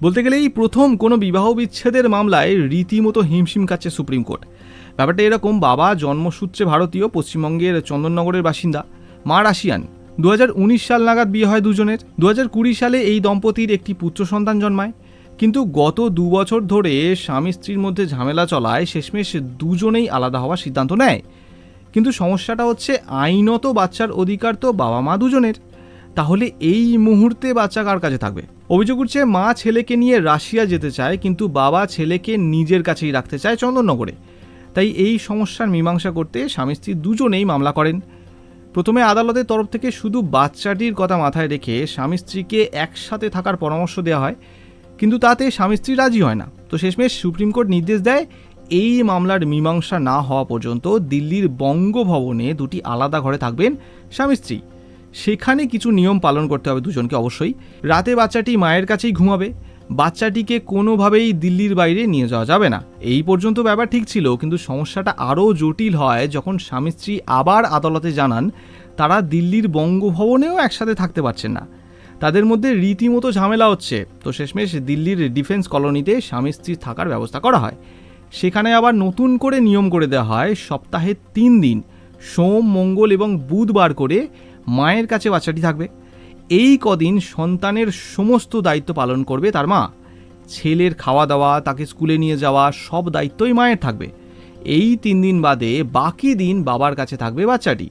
বলতে গেলে এই প্রথম কোনো বিবাহ বিচ্ছেদের মামলায় রীতিমতো হিমশিম খাচ্ছে সুপ্রিম কোর্ট। ব্যাপারটা এরকম, বাবা জন্মসূত্রে ভারতীয়, পশ্চিমবঙ্গের চন্দননগরের বাসিন্দা, মা রাশিয়ান। 2019 সাল নাগাদ বিয়ে হয় দুজনের। 2020 সালে এই দম্পতির একটি পুত্র সন্তান জন্মায়। কিন্তু গত 2 বছর ধরে স্বামী স্ত্রীর মধ্যে ঝামেলা চলায় শেষমেশ দুজনেই আলাদা হওয়ার সিদ্ধান্ত নেয়। কিন্তু সমস্যাটা হচ্ছে, আইনত বাচ্চার অধিকার তো বাবা মা দুজনের। তাহলে এই মুহূর্তে বাচ্চা কার কাছে থাকবে? অভিযোগ উঠছে, মা ছেলেকে নিয়ে রাশিয়া যেতে চায়, কিন্তু বাবা ছেলেকে নিজের কাছেই রাখতে চায় চন্দননগরে। তাই এই সমস্যার মীমাংসা করতে স্বামী স্ত্রী দুজনেই মামলা করেন। প্রথমে আদালতের তরফ থেকে শুধু বাচ্চাটির কথা মাথায় রেখে স্বামী স্ত্রীকে একসাথে থাকার পরামর্শ দেওয়া হয়, কিন্তু তাতে স্বামী স্ত্রী রাজি হয় না। তো শেষমেশ সুপ্রিম কোর্ট নির্দেশ দেয়, এই মামলার মীমাংসা না হওয়া পর্যন্ত দিল্লির বঙ্গভবনে দুটি আলাদা ঘরে থাকবেন স্বামী স্ত্রী। সেখানে কিছু নিয়ম পালন করতে হবে দুজনকে অবশ্যই। রাতে বাচ্চাটি মায়ের কাছেই ঘুমাবে, বাচ্চাটিকে কোনোভাবেই দিল্লির বাইরে নিয়ে যাওয়া যাবে না। এই পর্যন্ত ব্যাপার ঠিক ছিল, কিন্তু সমস্যাটা আরও জটিল হয় যখন স্বামী স্ত্রী আবার আদালতে জানান তারা দিল্লির বঙ্গভবনেও একসাথে থাকতে পারছেন না, তাদের মধ্যে রীতিমতো ঝামেলা হচ্ছে। তো শেষমেশ দিল্লির ডিফেন্স কলোনিতে স্বামী স্ত্রী থাকার ব্যবস্থা করা হয়। সেখানে আবার নতুন করে নিয়ম করে দেওয়া হয়, সপ্তাহে 3 দিন সোম, মঙ্গল এবং বুধবার করে মায়ের কাছে বাচ্চাটি থাকবে। এই কদিন সন্তানের সমস্ত দায়িত্ব পালন করবে তার মা। ছেলের খাওয়া দাওয়া, তাকে স্কুলে নিয়ে যাওয়া, সব দায়িত্বই মায়ের থাকবে। এই 3 দিন বাদে বাকি দিন বাবার কাছে থাকবে বাচ্চাটি।